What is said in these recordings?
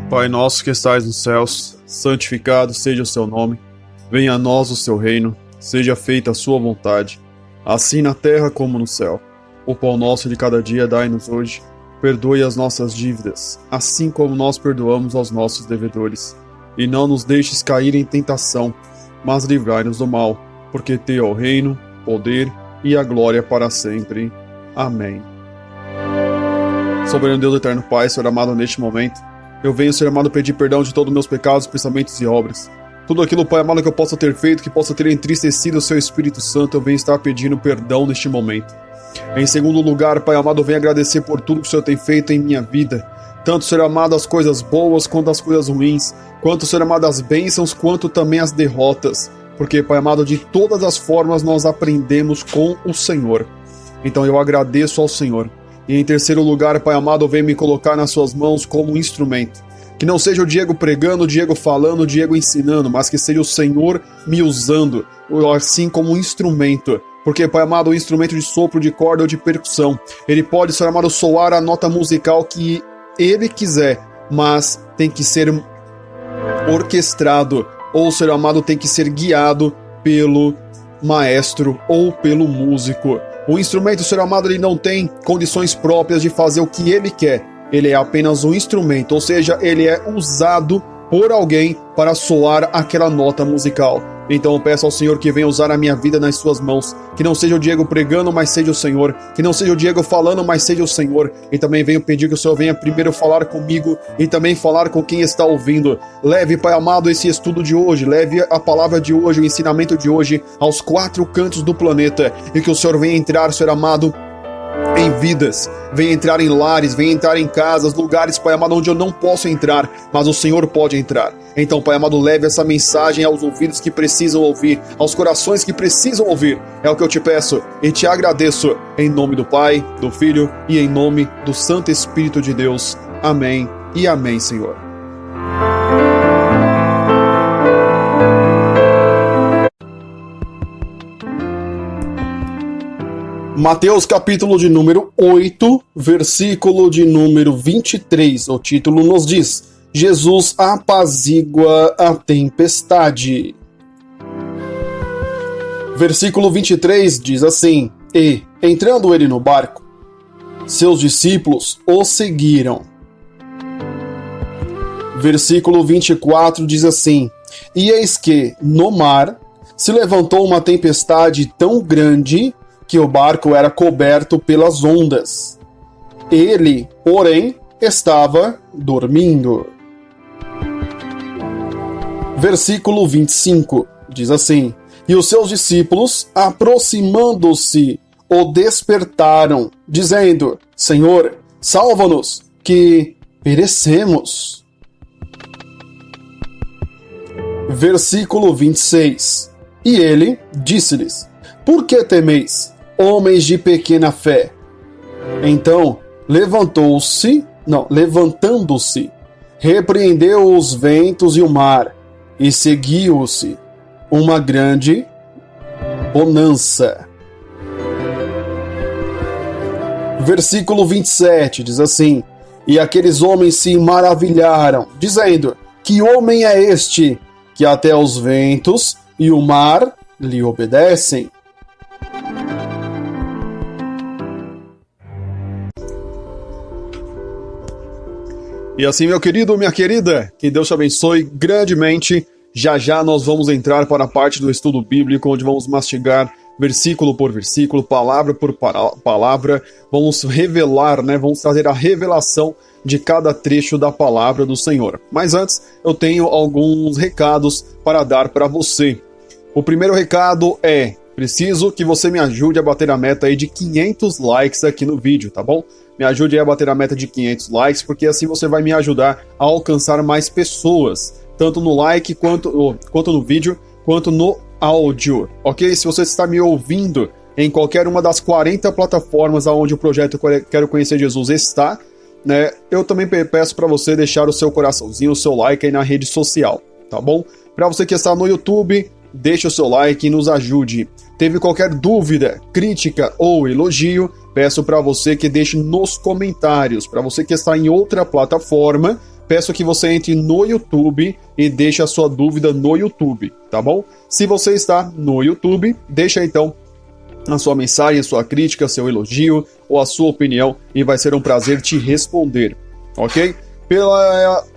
Pai nosso que estais nos céus, santificado seja o seu nome. Venha a nós o seu reino, seja feita a sua vontade, assim na terra como no céu. O pão nosso de cada dia dai-nos hoje. Perdoe as nossas dívidas, assim como nós perdoamos aos nossos devedores. E não nos deixes cair em tentação, mas livrai-nos do mal, porque teu é o reino, o poder e a glória para sempre. Amém. Soberano Deus, eterno Pai, Senhor amado, neste momento, eu venho, Senhor amado, pedir perdão de todos os meus pecados, pensamentos e obras. Tudo aquilo, Pai amado, que eu possa ter feito, que possa ter entristecido o Seu Espírito Santo, eu venho estar pedindo perdão neste momento. Em segundo lugar, Pai amado, eu venho agradecer por tudo que o Senhor tem feito em minha vida. Tanto, Senhor amado, as coisas boas quanto as coisas ruins. Quanto, Senhor amado, as bênçãos quanto também as derrotas. Porque, Pai amado, de todas as formas nós aprendemos com o Senhor. Então eu agradeço ao Senhor. E em terceiro lugar, Pai amado, venho me colocar nas suas mãos como instrumento. Que não seja o Diego pregando, o Diego falando, o Diego ensinando, mas que seja o Senhor me usando, assim como um instrumento. Porque, Pai amado, o instrumento de sopro, de corda ou de percussão, ele pode, Senhor amado, soar a nota musical que ele quiser, mas tem que ser orquestrado, ou, Senhor amado, tem que ser guiado pelo maestro ou pelo músico. O instrumento, Senhor amado, ele não tem condições próprias de fazer o que ele quer. Ele é apenas um instrumento, ou seja, ele é usado por alguém para soar aquela nota musical. Então eu peço ao Senhor que venha usar a minha vida nas suas mãos, que não seja o Diego pregando, mas seja o Senhor, que não seja o Diego falando, mas seja o Senhor. E também venho pedir que o Senhor venha primeiro falar comigo e também falar com quem está ouvindo. Leve, Pai amado, esse estudo de hoje, leve a palavra de hoje, o ensinamento de hoje aos 4 cantos do planeta, e que o Senhor venha entrar, Senhor amado, em vidas, venha entrar em lares, venha entrar em casas, lugares, Pai amado, onde eu não posso entrar, mas o Senhor pode entrar. Então, Pai amado, leve essa mensagem aos ouvidos que precisam ouvir, aos corações que precisam ouvir. É o que eu te peço e te agradeço, em nome do Pai, do Filho e em nome do Santo Espírito de Deus. Amém e amém, Senhor. Mateus capítulo de número 8, versículo de número 23, o título nos diz: Jesus apazigua a tempestade. Versículo 23 diz assim: E, entrando ele no barco, seus discípulos o seguiram. Versículo 24 diz assim: E eis que, no mar, se levantou uma tempestade tão grande que o barco era coberto pelas ondas. Ele, porém, estava dormindo. Versículo 25 diz assim: E os seus discípulos, aproximando-se, o despertaram, dizendo: Senhor, salva-nos, que perecemos. Versículo 26. E ele disse-lhes: Por que temeis, homens de pequena fé? Então, levantando-se, repreendeu os ventos e o mar, e seguiu-se uma grande bonança. Versículo 27 diz assim: E aqueles homens se maravilharam, dizendo: Que homem é este, que até os ventos e o mar lhe obedecem? E assim, meu querido, minha querida, que Deus te abençoe grandemente. Já já nós vamos entrar para a parte do estudo bíblico, onde vamos mastigar versículo por versículo, palavra por palavra. Vamos revelar, vamos trazer a revelação de cada trecho da palavra do Senhor. Mas antes, eu tenho alguns recados para dar para você. O primeiro recado é: preciso que você me ajude a bater a meta aí de 500 likes aqui no vídeo, tá bom? Me ajude aí a bater a meta de 500 likes, porque assim você vai me ajudar a alcançar mais pessoas, tanto no like, quanto no vídeo, quanto no áudio, ok? Se você está me ouvindo em qualquer uma das 40 plataformas onde o projeto Quero Conhecer Jesus está, eu também peço para você deixar o seu coraçãozinho, o seu like aí na rede social, tá bom? Para você que está no YouTube, deixe o seu like e nos ajude. Teve qualquer dúvida, crítica ou elogio, peço para você que deixe nos comentários. Para você que está em outra plataforma, peço que você entre no YouTube e deixe a sua dúvida no YouTube, tá bom? Se você está no YouTube, deixa então a sua mensagem, a sua crítica, seu elogio ou a sua opinião e vai ser um prazer te responder, ok?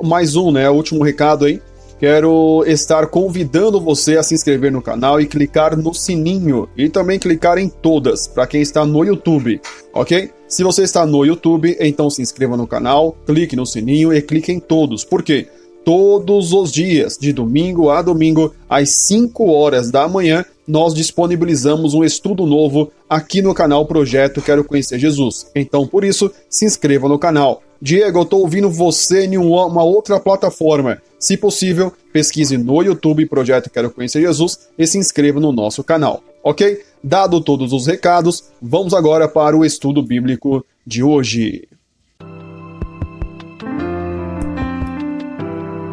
Mais um, último recado aí. Quero estar convidando você a se inscrever no canal e clicar no sininho. E também clicar em todas, para quem está no YouTube, ok? Se você está no YouTube, então se inscreva no canal, clique no sininho e clique em todos. Por quê? Todos os dias, de domingo a domingo, às 5 horas da manhã, nós disponibilizamos um estudo novo aqui no canal Projeto Quero Conhecer Jesus. Então, por isso, se inscreva no canal. Diego, eu estou ouvindo você em uma outra plataforma. Se possível, pesquise no YouTube Projeto Quero Conhecer Jesus e se inscreva no nosso canal, ok? Dado todos os recados, vamos agora para o estudo bíblico de hoje.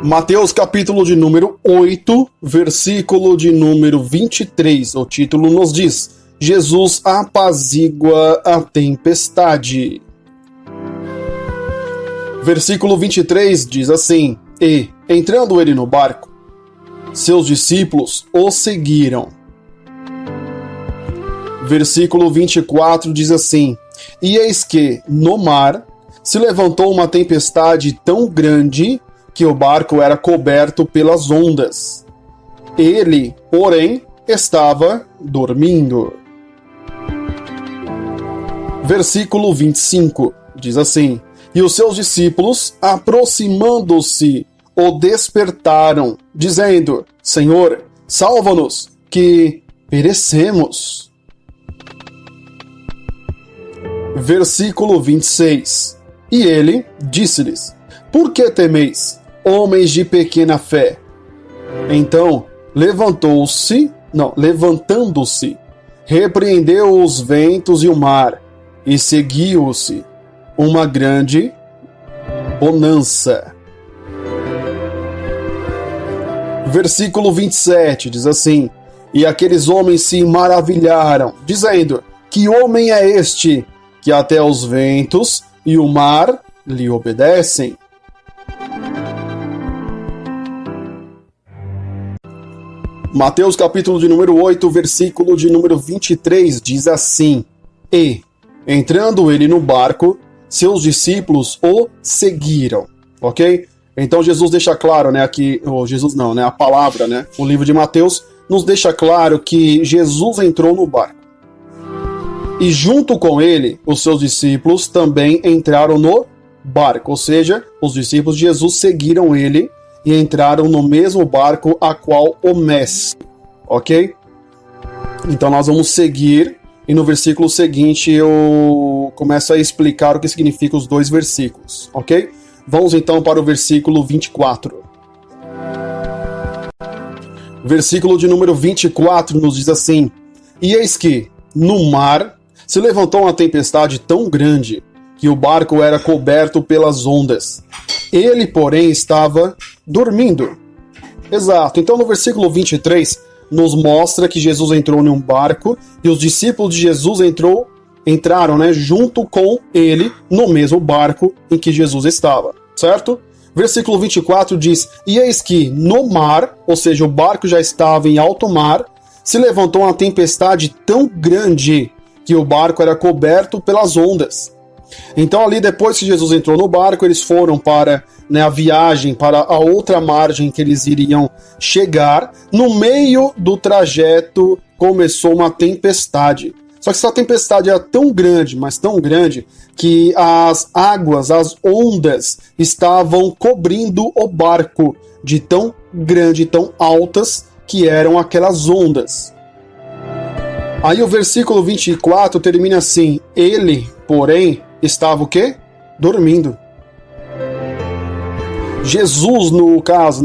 Mateus capítulo de número 8, versículo de número 23. O título nos diz: Jesus apazigua a tempestade. Versículo 23 diz assim: E, entrando ele no barco, seus discípulos o seguiram. Versículo 24 diz assim: E eis que, no mar, se levantou uma tempestade tão grande que o barco era coberto pelas ondas. Ele, porém, estava dormindo. Versículo 25 diz assim: E os seus discípulos, aproximando-se, o despertaram, dizendo: Senhor, salva-nos, que perecemos. Versículo 26. E ele disse-lhes: Por que temeis, homens de pequena fé? Então, levantando-se, repreendeu os ventos e o mar, e seguiu-se uma grande bonança. Versículo 27 diz assim: E aqueles homens se maravilharam, dizendo: Que homem é este, que até os ventos e o mar lhe obedecem? Mateus capítulo de número 8, versículo de número 23 diz assim: E, entrando ele no barco, seus discípulos o seguiram, ok? Então Jesus deixa claro, aqui, a palavra, o livro de Mateus nos deixa claro que Jesus entrou no barco. E junto com ele, os seus discípulos também entraram no barco, ou seja, os discípulos de Jesus seguiram ele e entraram no mesmo barco a qual o mestre, ok? Então nós vamos seguir, e no versículo seguinte eu começo a explicar o que significa os dois versículos, ok? Vamos então para o versículo 24. Versículo de número 24 nos diz assim: E eis que, no mar, se levantou uma tempestade tão grande que o barco era coberto pelas ondas. Ele, porém, estava dormindo. Exato. Então, no versículo 23, nos mostra que Jesus entrou em um barco e os discípulos de Jesus entraram, junto com ele no mesmo barco em que Jesus estava, certo? Versículo 24 diz: E eis que no mar, ou seja, o barco já estava em alto mar, se levantou uma tempestade tão grande que o barco era coberto pelas ondas. Então ali, depois que Jesus entrou no barco, eles foram para a viagem, para a outra margem que eles iriam chegar. No meio do trajeto começou uma tempestade. Só que essa tempestade era tão grande, mas tão grande, que as águas, as ondas, estavam cobrindo o barco de tão grande, tão altas que eram aquelas ondas. Aí o versículo 24 termina assim: Ele, porém, estava o quê? Dormindo. Jesus, no caso,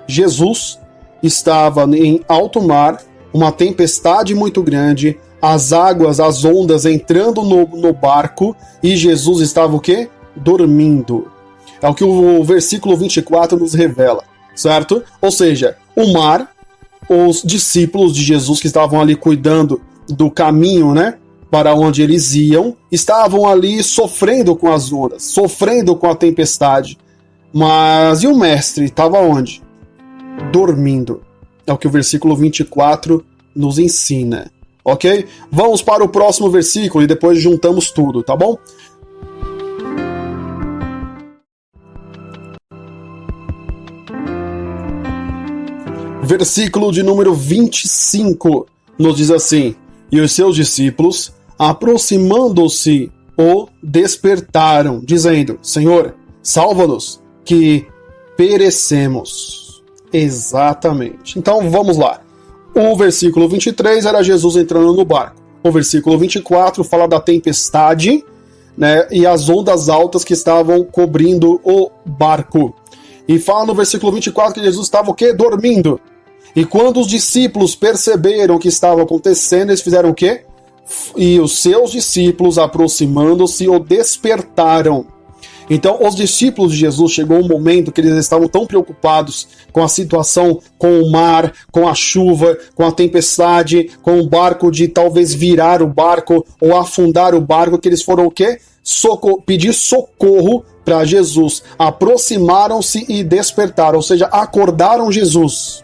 Jesus, estava em alto mar, uma tempestade muito grande, as águas, as ondas entrando no barco, e Jesus estava o quê? Dormindo. É o que o versículo 24 nos revela, certo? Ou seja, o mar, os discípulos de Jesus que estavam ali cuidando do caminho, para onde eles iam, estavam ali sofrendo com as ondas, sofrendo com a tempestade. Mas e o mestre estava onde? Dormindo. É o que o versículo 24 nos ensina. Ok? Vamos para o próximo versículo e depois juntamos tudo, tá bom? Versículo de número 25 nos diz assim: e os seus discípulos, aproximando-se, o despertaram, dizendo: Senhor, salva-nos, que perecemos. Exatamente. Então vamos lá. O versículo 23 era Jesus entrando no barco. O versículo 24 fala da tempestade, né, e as ondas altas que estavam cobrindo o barco. E fala no versículo 24 que Jesus estava o quê? Dormindo. E quando os discípulos perceberam o que estava acontecendo, eles fizeram o quê? E os seus discípulos, aproximando-se, o despertaram. Então, os discípulos de Jesus, chegou um momento que eles estavam tão preocupados com a situação, com o mar, com a chuva, com a tempestade, com o barco de talvez virar o barco ou afundar o barco, que eles foram o quê? Pedir socorro para Jesus. Aproximaram-se e despertaram, ou seja, acordaram Jesus.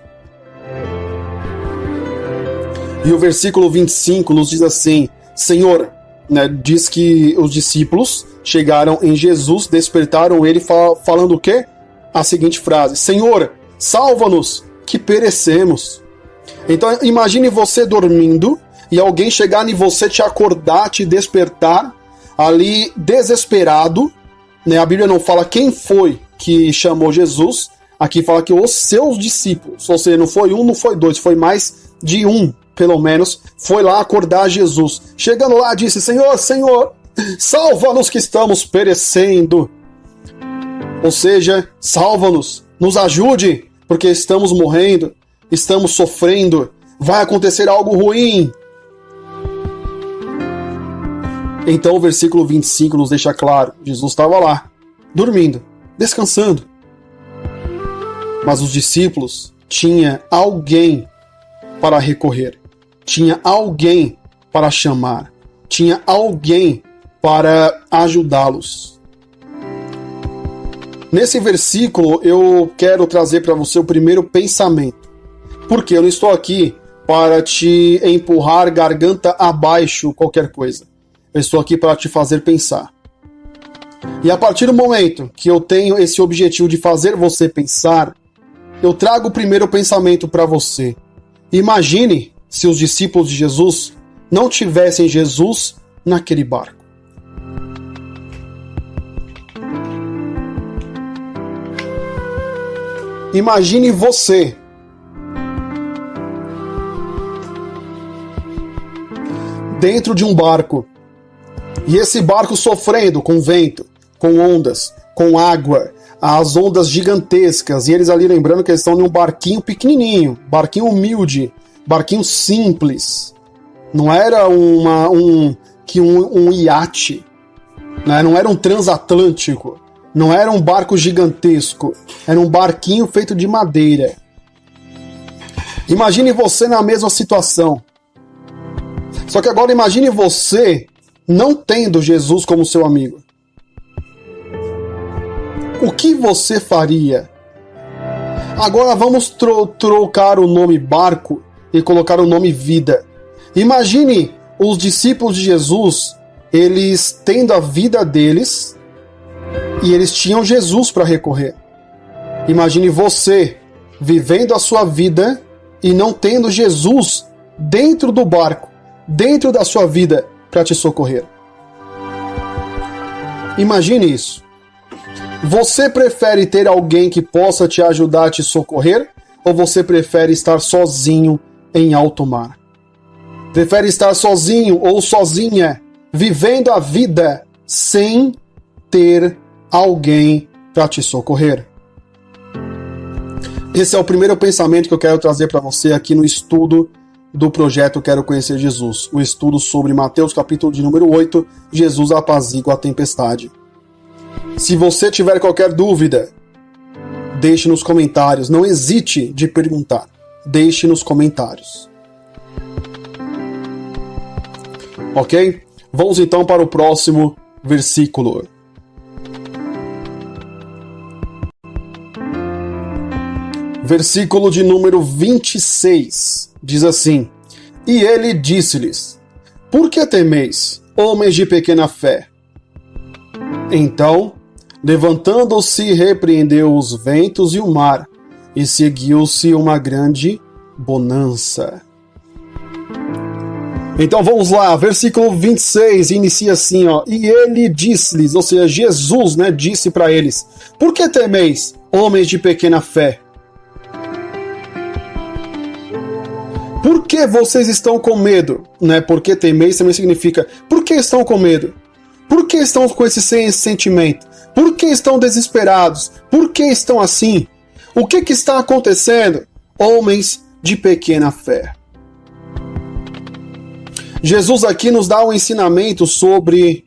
E o versículo 25 nos diz assim: Senhor, né, diz que os discípulos chegaram em Jesus, despertaram ele falando o quê? A seguinte frase: Senhor, salva-nos, que perecemos. Então imagine você dormindo e alguém chegar em você, te acordar, te despertar, ali desesperado, né? A Bíblia não fala quem foi que chamou Jesus, aqui fala que os seus discípulos, ou seja, não foi um, não foi dois, foi mais de um, pelo menos, foi lá acordar Jesus. Chegando lá, disse: Senhor, Senhor, salva-nos que estamos perecendo. Ou seja, salva-nos, nos ajude, porque estamos morrendo, estamos sofrendo, vai acontecer algo ruim. Então o versículo 25 nos deixa claro: Jesus estava lá, dormindo, descansando. Mas os discípulos tinham alguém para recorrer, tinha alguém para chamar, tinha alguém para ajudá-los. Nesse versículo eu quero trazer para você o primeiro pensamento, porque eu não estou aqui para te empurrar garganta abaixo qualquer coisa. Eu estou aqui para te fazer pensar. E a partir do momento que eu tenho esse objetivo de fazer você pensar, eu trago o primeiro pensamento para você. Imagine se os discípulos de Jesus não tivessem Jesus naquele barco. Imagine você dentro de um barco, e esse barco sofrendo com vento, com ondas, com água, as ondas gigantescas, e eles ali lembrando que eles estão num barquinho pequenininho, barquinho humilde, barquinho simples. Não era um iate, né? Não era um transatlântico, não era um barco gigantesco, era um barquinho feito de madeira. Imagine você na mesma situação. Só que agora imagine você não tendo Jesus como seu amigo. O que você faria? Agora vamos trocar o nome barco e colocar o nome vida. Imagine os discípulos de Jesus, eles tendo a vida deles e eles tinham Jesus para recorrer. Imagine você vivendo a sua vida e não tendo Jesus dentro do barco, dentro da sua vida para te socorrer. Imagine isso. Você prefere ter alguém que possa te ajudar a te socorrer, ou você prefere estar sozinho em alto mar? Prefere estar sozinho ou sozinha, vivendo a vida sem ter alguém para te socorrer? Esse é o primeiro pensamento que eu quero trazer para você aqui no estudo do projeto Quero Conhecer Jesus. O estudo sobre Mateus capítulo de número 8, Jesus apazigua a tempestade. Se você tiver qualquer dúvida, deixe nos comentários. Não hesite de perguntar. Deixe nos comentários. Ok? Vamos então para o próximo versículo. Versículo de número 26, diz assim: E ele disse-lhes: Por que temeis, homens de pequena fé? Então, levantando-se, repreendeu os ventos e o mar, e seguiu-se uma grande bonança. Então vamos lá, versículo 26 inicia assim, ó: E ele disse-lhes, ou seja, Jesus, né, disse para eles: Por que temeis, homens de pequena fé? Por que vocês estão com medo? Né? Porque temeis também significa por que estão com medo? Por que estão com esse sentimento? Por que estão desesperados? Por que estão assim? O que está acontecendo? Homens de pequena fé. Jesus aqui nos dá um ensinamento sobre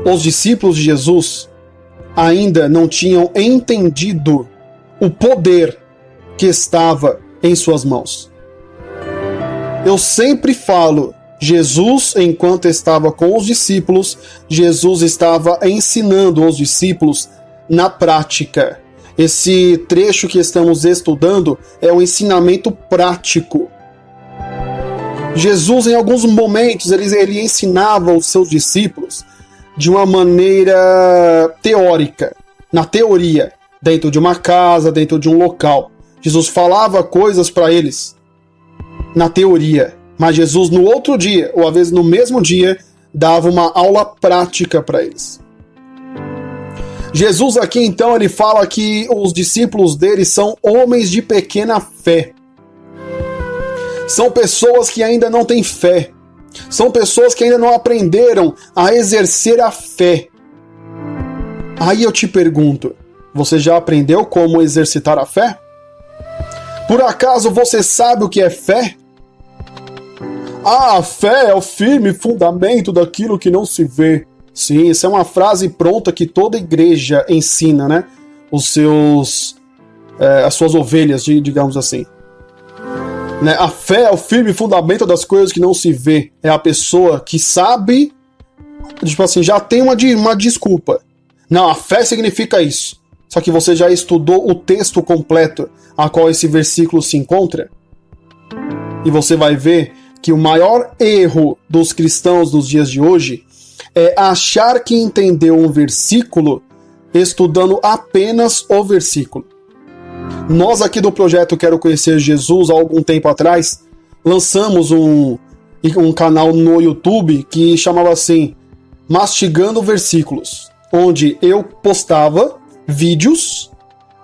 os discípulos de Jesus ainda não tinham entendido o poder que estava em suas mãos. Eu sempre falo, Jesus, enquanto estava com os discípulos, Jesus estava ensinando os discípulos na prática. Esse trecho que estamos estudando é um ensinamento prático. Jesus, em alguns momentos, ele ensinava os seus discípulos de uma maneira teórica, na teoria, dentro de uma casa, dentro de um local. Jesus falava coisas para eles na teoria, mas Jesus no outro dia, ou às vezes no mesmo dia, dava uma aula prática para eles. Jesus aqui então ele fala que os discípulos dele são homens de pequena fé. São pessoas que ainda não têm fé. São pessoas que ainda não aprenderam a exercer a fé. Aí eu te pergunto, você já aprendeu como exercitar a fé? Por acaso você sabe o que é fé? Ah, a fé é o firme fundamento daquilo que não se vê. Sim, isso é uma frase pronta que toda igreja ensina, né? As suas ovelhas, digamos assim. Né? A fé é o firme fundamento das coisas que não se vê. É a pessoa que sabe, tipo assim, já tem uma desculpa. Não, a fé significa isso. Só que você já estudou o texto completo a qual esse versículo se encontra. E você vai ver que o maior erro dos cristãos dos dias de hoje é achar que entendeu um versículo estudando apenas o versículo. Nós aqui do projeto Quero Conhecer Jesus, há algum tempo atrás, lançamos um canal no YouTube que chamava assim, Mastigando Versículos, onde eu postava vídeos,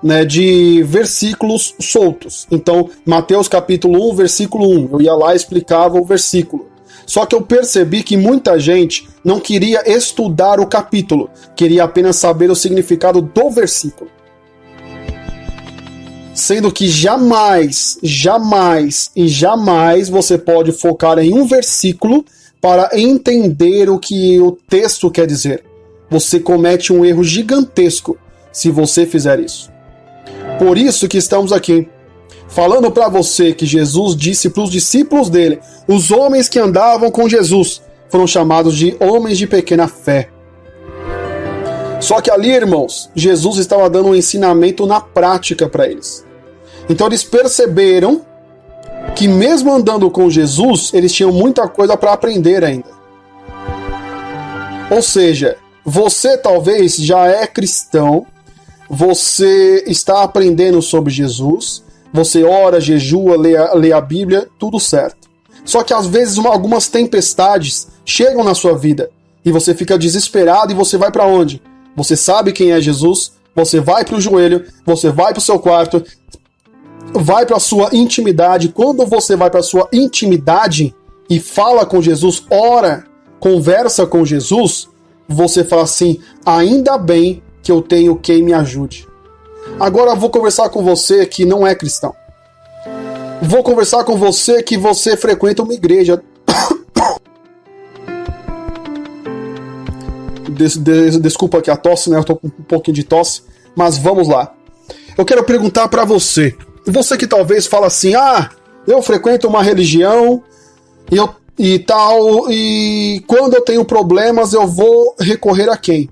né, de versículos soltos. Então, Mateus capítulo 1, versículo 1, eu ia lá e explicava o versículo. Só que eu percebi que muita gente não queria estudar o capítulo, queria apenas saber o significado do versículo. Sendo que jamais você pode focar em um versículo para entender o que o texto quer dizer. Você comete um erro gigantesco se você fizer isso. Por isso que estamos aqui, falando para você que Jesus disse para os discípulos dele, os homens que andavam com Jesus foram chamados de homens de pequena fé. Só que ali, irmãos, Jesus estava dando um ensinamento na prática para eles. Então eles perceberam que mesmo andando com Jesus, eles tinham muita coisa para aprender ainda. Ou seja, você talvez já é cristão, você está aprendendo sobre Jesus, você ora, jejua, lê a Bíblia, tudo certo. Só que às vezes algumas tempestades chegam na sua vida e você fica desesperado e você vai para onde? Você sabe quem é Jesus, você vai para o joelho, você vai para o seu quarto, vai para a sua intimidade. Quando você vai para a sua intimidade e fala com Jesus, ora, conversa com Jesus, você fala assim, ainda bem que eu tenho quem me ajude. Agora eu vou conversar com você que não é cristão. Vou conversar com você que você frequenta uma igreja. Desculpa aqui a tosse, né? Eu tô com um pouquinho de tosse, mas vamos lá. Eu quero perguntar para você que talvez fala assim, eu frequento uma religião e tal, e quando eu tenho problemas eu vou recorrer a quem?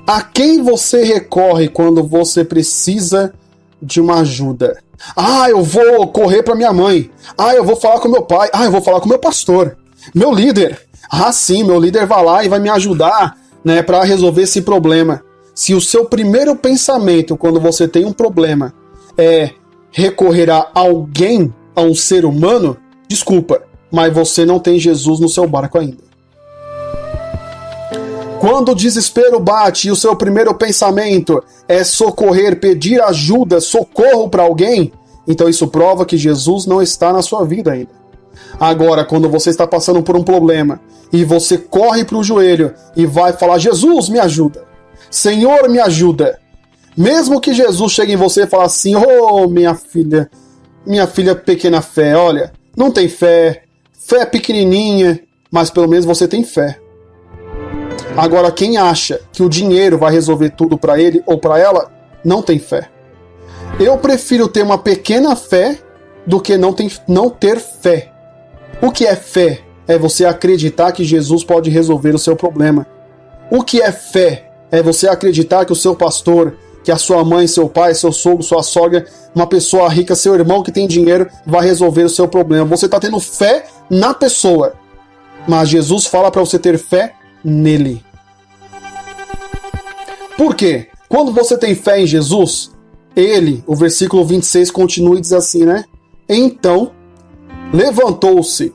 A quem você recorre quando você precisa de uma ajuda? Ah, eu vou correr para minha mãe. Ah, eu vou falar com meu pai. Ah, eu vou falar com meu pastor. Meu líder. Ah, sim, meu líder vai lá e vai me ajudar, né, para resolver esse problema. Se o seu primeiro pensamento quando você tem um problema é recorrer a alguém, a um ser humano, desculpa, mas você não tem Jesus no seu barco ainda. Quando o desespero bate e o seu primeiro pensamento é socorrer, pedir ajuda, socorro para alguém, então isso prova que Jesus não está na sua vida ainda. Agora, quando você está passando por um problema e você corre para o joelho e vai falar, Jesus, me ajuda. Senhor, me ajuda. Mesmo que Jesus chegue em você e fale assim, oh, minha filha pequena fé, olha, não tem fé pequenininha, mas pelo menos você tem fé. Agora, quem acha que o dinheiro vai resolver tudo para ele ou para ela, não tem fé. Eu prefiro ter uma pequena fé do que não ter fé. O que é fé? É você acreditar que Jesus pode resolver o seu problema. O que é fé? É você acreditar que o seu pastor, que a sua mãe, seu pai, seu sogro, sua sogra, uma pessoa rica, seu irmão que tem dinheiro, vai resolver o seu problema. Você está tendo fé na pessoa, mas Jesus fala para você ter fé nele. Por quê? Quando você tem fé em Jesus, ele, o versículo 26 continua e diz assim, né? Então, levantando-se,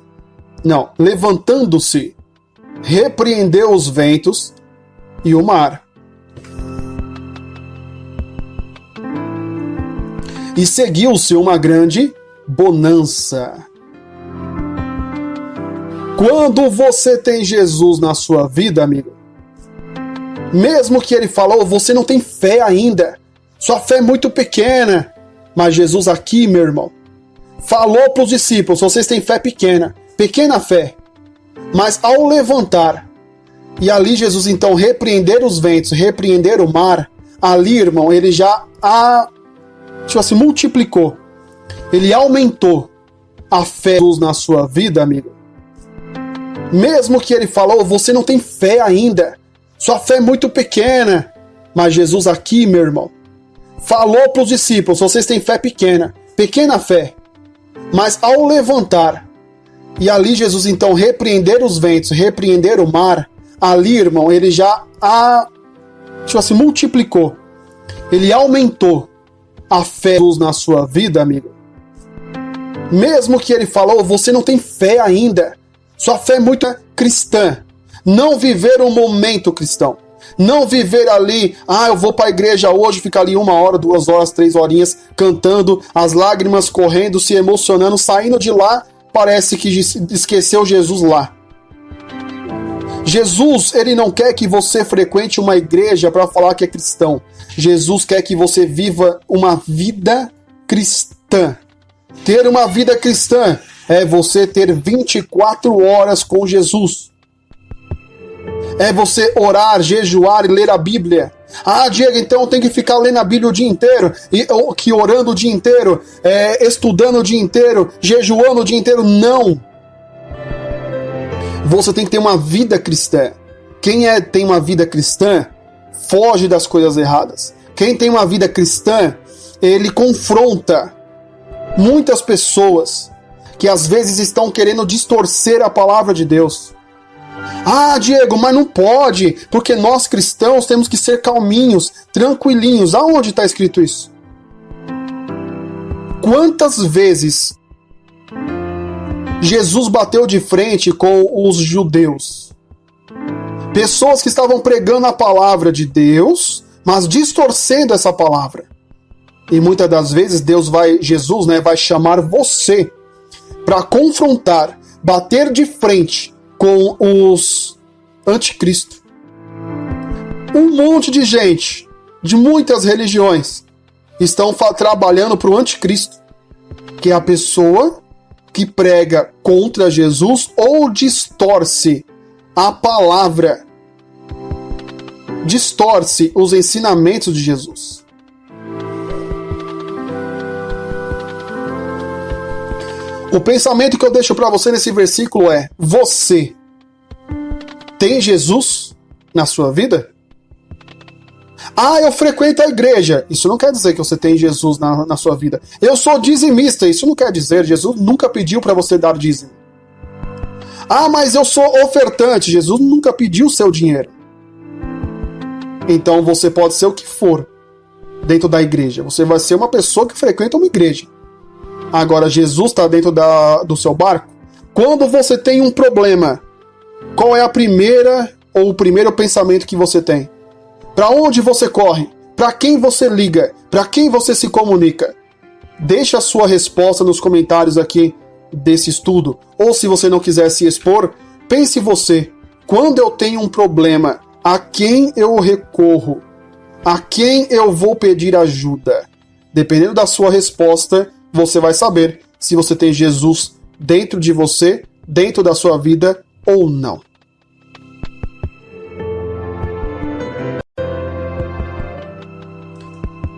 repreendeu os ventos e o mar. E seguiu-se uma grande bonança. Quando você tem Jesus na sua vida, amigo, mesmo que ele falou, você não tem fé ainda. Sua fé é muito pequena. Mas Jesus aqui, meu irmão, falou para os discípulos, vocês têm fé pequena. Pequena fé. Mas ao levantar, e ali Jesus então repreender os ventos, repreender o mar, ali, irmão, ele já multiplicou. Ele aumentou a fé de Jesus na sua vida, amigo. Mesmo que ele falou, você não tem fé ainda. Sua fé é muito pequena. Mas Jesus aqui, meu irmão, falou para os discípulos, vocês têm fé pequena. Pequena fé. Mas ao levantar, e ali Jesus então repreender os ventos, repreender o mar, ali, irmão, ele já multiplicou. Ele aumentou a fé de Jesus na sua vida, amigo. Mesmo que ele falou, você não tem fé ainda. Sua fé é muito cristã. Não viver um momento cristão. Não viver ali, eu vou para a igreja hoje, ficar ali 1 hora, 2 horas, 3 horinhas, cantando, as lágrimas correndo, se emocionando, saindo de lá, parece que esqueceu Jesus lá. Jesus, ele não quer que você frequente uma igreja para falar que é cristão. Jesus quer que você viva uma vida cristã. Ter uma vida cristã é você ter 24 horas com Jesus. É você orar, jejuar e ler a Bíblia. Diego, então tem que ficar lendo a Bíblia o dia inteiro, orando o dia inteiro, estudando o dia inteiro, jejuando o dia inteiro. Não! Você tem que ter uma vida cristã. Quem tem uma vida cristã, foge das coisas erradas. Quem tem uma vida cristã, ele confronta muitas pessoas que às vezes estão querendo distorcer a palavra de Deus. Diego, mas não pode, porque nós cristãos temos que ser calminhos, tranquilinhos. Aonde está escrito isso? Quantas vezes Jesus bateu de frente com os judeus? Pessoas que estavam pregando a palavra de Deus, mas distorcendo essa palavra. E muitas das vezes Jesus vai chamar você para confrontar, bater de frente com os anticristo. Um monte de gente, de muitas religiões, estão trabalhando para o anticristo, que é a pessoa que prega contra Jesus ou distorce a palavra, distorce os ensinamentos de Jesus. O pensamento que eu deixo para você nesse versículo é: você tem Jesus na sua vida? Ah, eu frequento a igreja. Isso não quer dizer que você tem Jesus na sua vida. Eu sou dizimista. Isso não quer dizer. Jesus nunca pediu para você dar dízimo. Ah, mas eu sou ofertante. Jesus nunca pediu o seu dinheiro. Então você pode ser o que for dentro da igreja. Você vai ser uma pessoa que frequenta uma igreja. Agora, Jesus está dentro do seu barco? Quando você tem um problema, qual é a primeira ou o primeiro pensamento que você tem? Para onde você corre? Para quem você liga? Para quem você se comunica? Deixe a sua resposta nos comentários aqui desse estudo. Ou se você não quiser se expor, pense você. Quando eu tenho um problema, a quem eu recorro? A quem eu vou pedir ajuda? Dependendo da sua resposta, você vai saber se você tem Jesus dentro de você, dentro da sua vida ou não.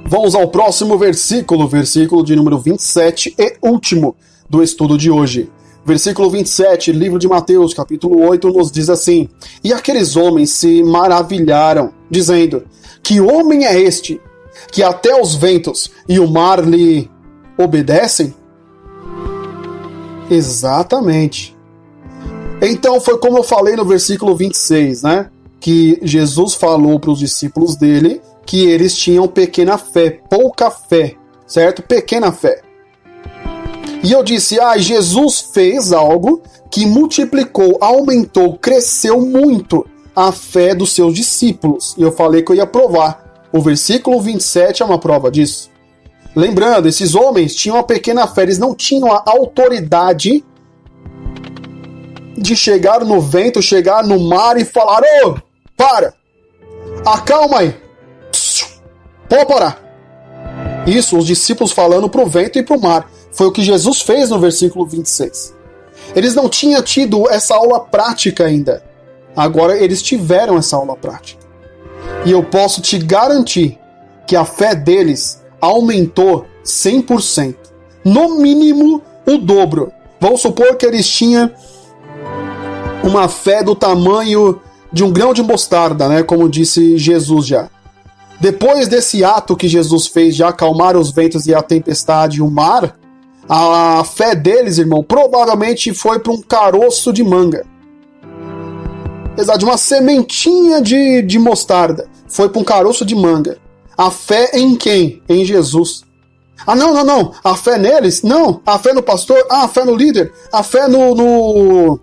Vamos ao próximo versículo, versículo de número 27 e último do estudo de hoje. Versículo 27, livro de Mateus, capítulo 8, nos diz assim: E aqueles homens se maravilharam, dizendo: Que homem é este, que até os ventos e o mar lhe obedecem? Exatamente. Então foi como eu falei no versículo 26, né? Que Jesus falou para os discípulos dele que eles tinham pequena fé, pouca fé, certo? Pequena fé. E eu disse, Jesus fez algo que multiplicou, aumentou, cresceu muito a fé dos seus discípulos. E eu falei que eu ia provar. O versículo 27 é uma prova disso. Lembrando, esses homens tinham uma pequena fé, eles não tinham a autoridade de chegar no vento, chegar no mar e falar: ô, para, acalma aí, pode parar. Isso, os discípulos falando para o vento e para o mar. Foi o que Jesus fez no versículo 26. Eles não tinham tido essa aula prática ainda. Agora eles tiveram essa aula prática. E eu posso te garantir que a fé deles aumentou 100%. No mínimo, o dobro. Vamos supor que eles tinham uma fé do tamanho de um grão de mostarda, né? Como disse Jesus já. Depois desse ato que Jesus fez de acalmar os ventos e a tempestade e o mar, a fé deles, irmão, provavelmente foi para um caroço de manga. Exato, de uma sementinha de mostarda. Foi para um caroço de manga. A fé em quem? Em Jesus. Ah, não. A fé neles? Não. A fé no pastor? Ah, a fé no líder? A fé no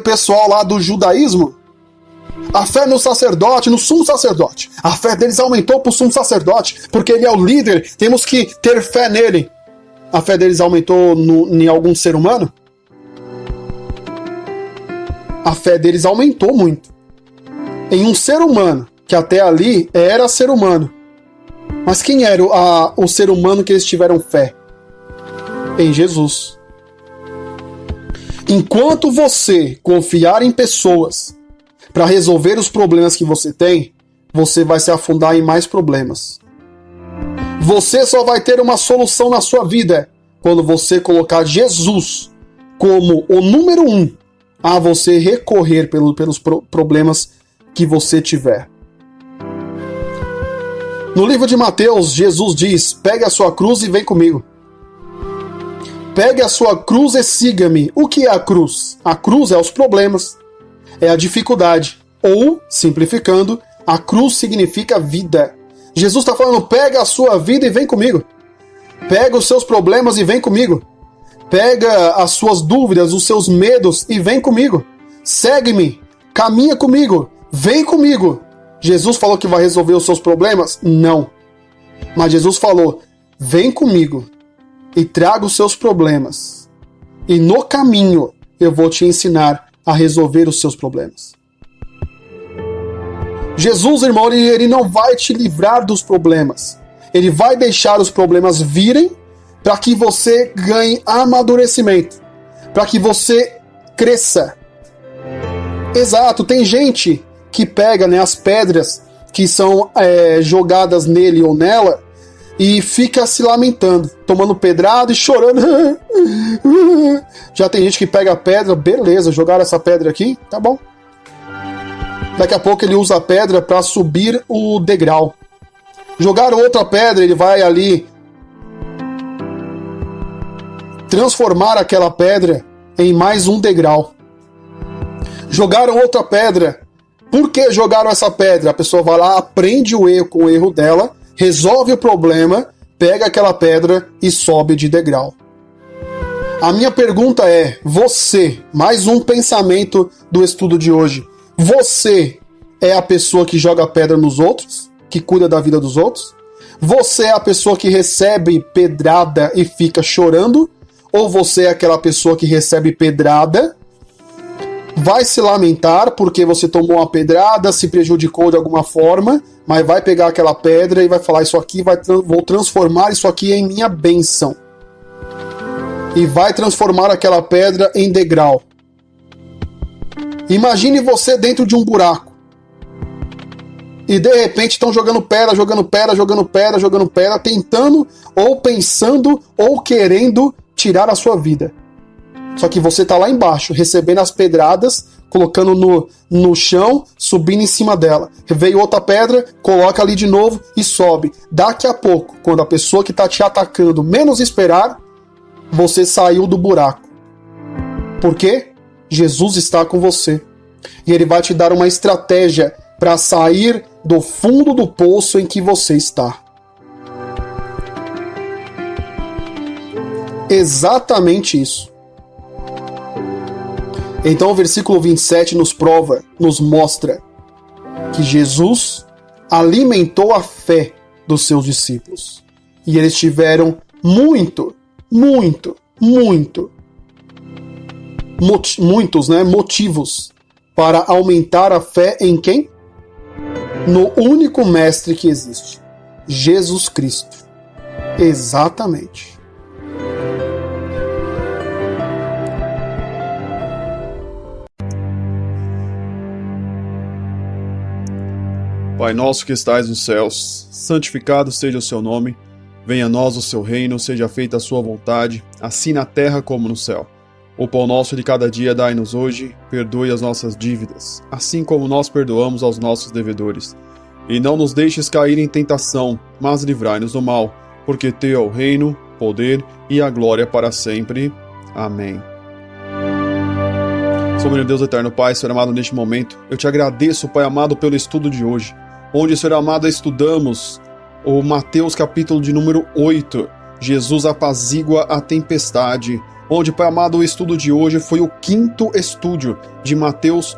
pessoal lá do judaísmo? A fé no sacerdote, no sumo sacerdote. A fé deles aumentou para o sumo sacerdote, porque ele é o líder, temos que ter fé nele. A fé deles aumentou em algum ser humano? A fé deles aumentou muito. Em um ser humano, que até ali era ser humano. Mas quem era o ser humano que eles tiveram fé? Em Jesus. Enquanto você confiar em pessoas para resolver os problemas que você tem, você vai se afundar em mais problemas. Você só vai ter uma solução na sua vida quando você colocar Jesus como o número 1 a você recorrer pelos problemas que você tiver. No livro de Mateus, Jesus diz: pegue a sua cruz e vem comigo. Pegue a sua cruz e siga-me. O que é a cruz? A cruz é os problemas. É a dificuldade. Ou, simplificando, a cruz significa vida. Jesus está falando: pega a sua vida e vem comigo. Pega os seus problemas e vem comigo. Pega as suas dúvidas, os seus medos e vem comigo. Segue-me, caminha comigo, vem comigo. Jesus falou que vai resolver os seus problemas? Não. Mas Jesus falou: vem comigo e traga os seus problemas. E no caminho eu vou te ensinar a resolver os seus problemas. Jesus, irmão, ele não vai te livrar dos problemas. Ele vai deixar os problemas virem para que você ganhe amadurecimento, para que você cresça. Exato, tem gente que pega, né, as pedras que são jogadas nele ou nela e fica se lamentando, tomando pedrada e chorando. Já tem gente que pega a pedra, beleza, jogaram essa pedra aqui, tá bom. Daqui a pouco ele usa a pedra para subir o degrau. Jogaram outra pedra, ele vai ali transformar aquela pedra em mais um degrau. Jogaram outra pedra. Por que jogaram essa pedra? A pessoa vai lá, aprende o erro com o erro dela, resolve o problema, pega aquela pedra e sobe de degrau. A minha pergunta é, você, mais um pensamento do estudo de hoje, você é a pessoa que joga pedra nos outros? Que cuida da vida dos outros? Você é a pessoa que recebe pedrada e fica chorando? Ou você é aquela pessoa que recebe pedrada, vai se lamentar porque você tomou uma pedrada, se prejudicou de alguma forma, mas vai pegar aquela pedra e vai falar, isso aqui vou transformar isso aqui em minha bênção. E vai transformar aquela pedra em degrau. Imagine você dentro de um buraco. E de repente estão jogando pedra, tentando, ou pensando, ou querendo tirar a sua vida. Só que você tá lá embaixo, recebendo as pedradas, colocando no chão, subindo em cima dela. Veio outra pedra, coloca ali de novo e sobe. Daqui a pouco, quando a pessoa que tá te atacando menos esperar, você saiu do buraco. Por quê? Jesus está com você. E ele vai te dar uma estratégia para sair do fundo do poço em que você está. Exatamente isso. Então o versículo 27 nos mostra que Jesus alimentou a fé dos seus discípulos. E eles tiveram muitos motivos para aumentar a fé em quem? No único mestre que existe, Jesus Cristo. Exatamente. Pai nosso que estais nos céus, santificado seja o seu nome, venha a nós o seu reino, seja feita a sua vontade, assim na terra como no céu. O pão nosso de cada dia dai-nos hoje, perdoe as nossas dívidas, assim como nós perdoamos aos nossos devedores. E não nos deixes cair em tentação, mas livrai-nos do mal, porque teu é o reino, poder e a glória para sempre. Amém. Soberano Deus eterno Pai, Senhor amado, neste momento, eu te agradeço, Pai amado, pelo estudo de hoje, onde, Senhor amado, estudamos o Mateus capítulo de número 8, Jesus apazigua a tempestade, onde, Pai amado, o estudo de hoje foi o quinto estudo de Mateus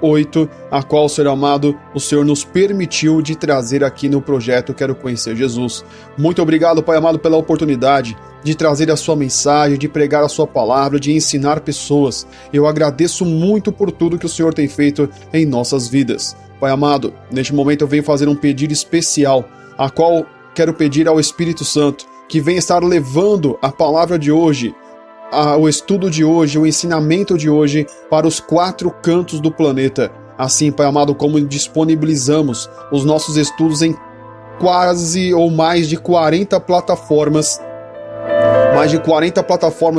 8, a qual, Senhor amado, o Senhor nos permitiu de trazer aqui no projeto Quero Conhecer Jesus. Muito obrigado, Pai amado, pela oportunidade de trazer a sua mensagem, de pregar a sua palavra, de ensinar pessoas. Eu agradeço muito por tudo que o Senhor tem feito em nossas vidas. Pai amado, neste momento eu venho fazer um pedido especial, a qual quero pedir ao Espírito Santo, que venha estar levando a palavra de hoje, o estudo de hoje, o ensinamento de hoje para os 4 cantos do planeta. Assim, Pai amado, como disponibilizamos os nossos estudos em quase ou mais de 40 plataformas,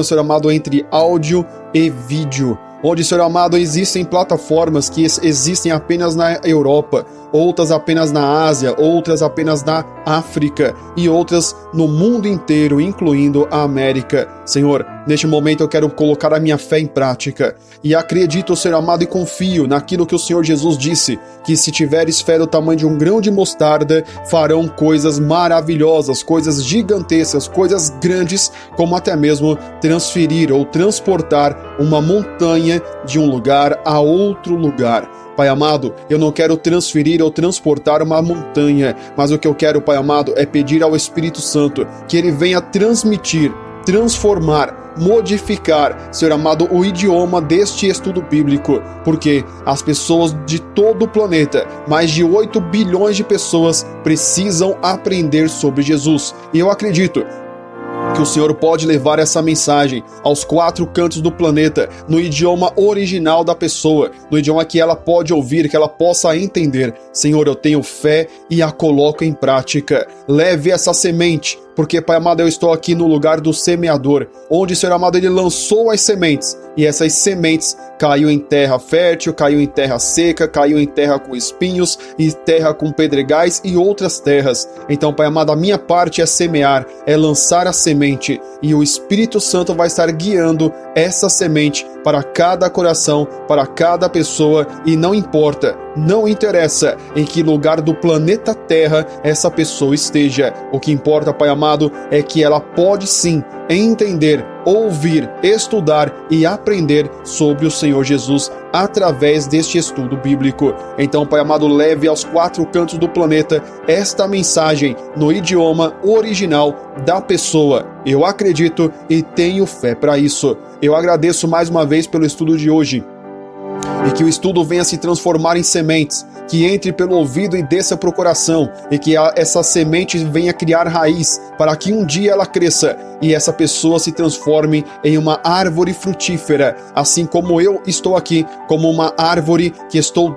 Senhor amado, entre áudio e vídeo, onde, Senhor amado, existem plataformas que existem apenas na Europa, outras apenas na Ásia, outras apenas na África e outras no mundo inteiro, incluindo a América. Senhor, neste momento eu quero colocar a minha fé em prática e acredito, Senhor amado, e confio naquilo que o Senhor Jesus disse, que se tiveres fé do tamanho de um grão de mostarda, farão coisas maravilhosas, coisas gigantescas, coisas grandes, como até mesmo transferir ou transportar uma montanha de um lugar a outro lugar. Pai amado, eu não quero transferir ou transportar uma montanha, mas o que eu quero, Pai amado, é pedir ao Espírito Santo que ele venha transmitir, transformar, modificar, Senhor amado, o idioma deste estudo bíblico, porque as pessoas de todo o planeta, mais de 8 bilhões de pessoas, precisam aprender sobre Jesus. E eu acredito que o Senhor pode levar essa mensagem aos 4 cantos do planeta, no idioma original da pessoa, no idioma que ela pode ouvir, que ela possa entender. Senhor, eu tenho fé e a coloco em prática. Leve essa semente porque, Pai amado, eu estou aqui no lugar do semeador, onde, Senhor amado, ele lançou as sementes, e essas sementes caiu em terra fértil, caiu em terra seca, caiu em terra com espinhos, e terra com pedregais e outras terras. Então, Pai amado, a minha parte é semear, é lançar a semente, e o Espírito Santo vai estar guiando essa semente para cada coração, para cada pessoa, e não importa, não interessa em que lugar do planeta Terra essa pessoa esteja. O que importa, Pai amado, é que ela pode sim entender, ouvir, estudar e aprender sobre o Senhor Jesus através deste estudo bíblico. Então, Pai amado, leve aos 4 cantos do planeta esta mensagem no idioma original da pessoa. Eu acredito e tenho fé para isso. Eu agradeço mais uma vez pelo estudo de hoje, e que o estudo venha se transformar em sementes, que entre pelo ouvido e desça para o coração, e que essa semente venha criar raiz, para que um dia ela cresça e essa pessoa se transforme em uma árvore frutífera, assim como eu estou aqui, como uma árvore que estou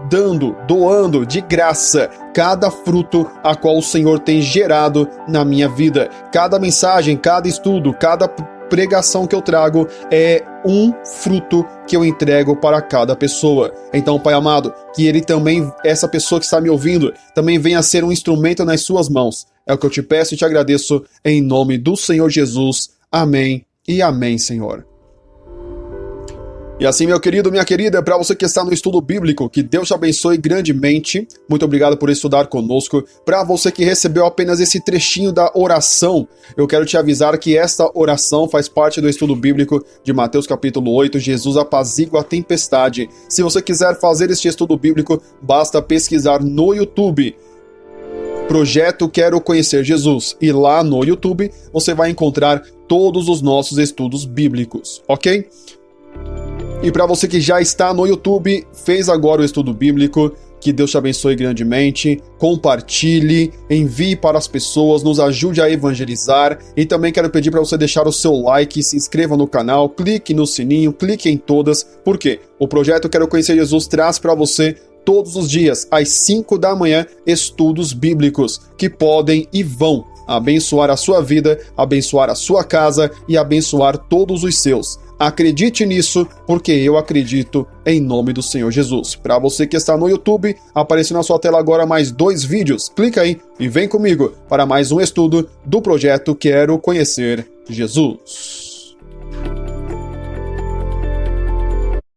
doando de graça cada fruto a qual o Senhor tem gerado na minha vida. Cada mensagem, cada estudo, cada pregação que eu trago é um fruto que eu entrego para cada pessoa. Então, Pai amado, que ele também, essa pessoa que está me ouvindo, também venha a ser um instrumento nas suas mãos. É o que eu te peço e te agradeço em nome do Senhor Jesus. Amém e amém, Senhor. E assim, meu querido, minha querida, para você que está no estudo bíblico, que Deus te abençoe grandemente. Muito obrigado por estudar conosco. Para você que recebeu apenas esse trechinho da oração, eu quero te avisar que esta oração faz parte do estudo bíblico de Mateus capítulo 8, Jesus apazigua a tempestade. Se você quiser fazer este estudo bíblico, basta pesquisar no YouTube Projeto Quero Conhecer Jesus, e lá no YouTube você vai encontrar todos os nossos estudos bíblicos, ok? E para você que já está no YouTube, fez agora o estudo bíblico, que Deus te abençoe grandemente, compartilhe, envie para as pessoas, nos ajude a evangelizar, e também quero pedir para você deixar o seu like, se inscreva no canal, clique no sininho, clique em todas, porque o Projeto Quero Conhecer Jesus traz para você todos os dias, às 5 da manhã, estudos bíblicos que podem e vão abençoar a sua vida, abençoar a sua casa e abençoar todos os seus. Acredite nisso, porque eu acredito em nome do Senhor Jesus. Para você que está no YouTube, apareceu na sua tela agora mais 2 vídeos. Clica aí e vem comigo para mais um estudo do Projeto Quero Conhecer Jesus.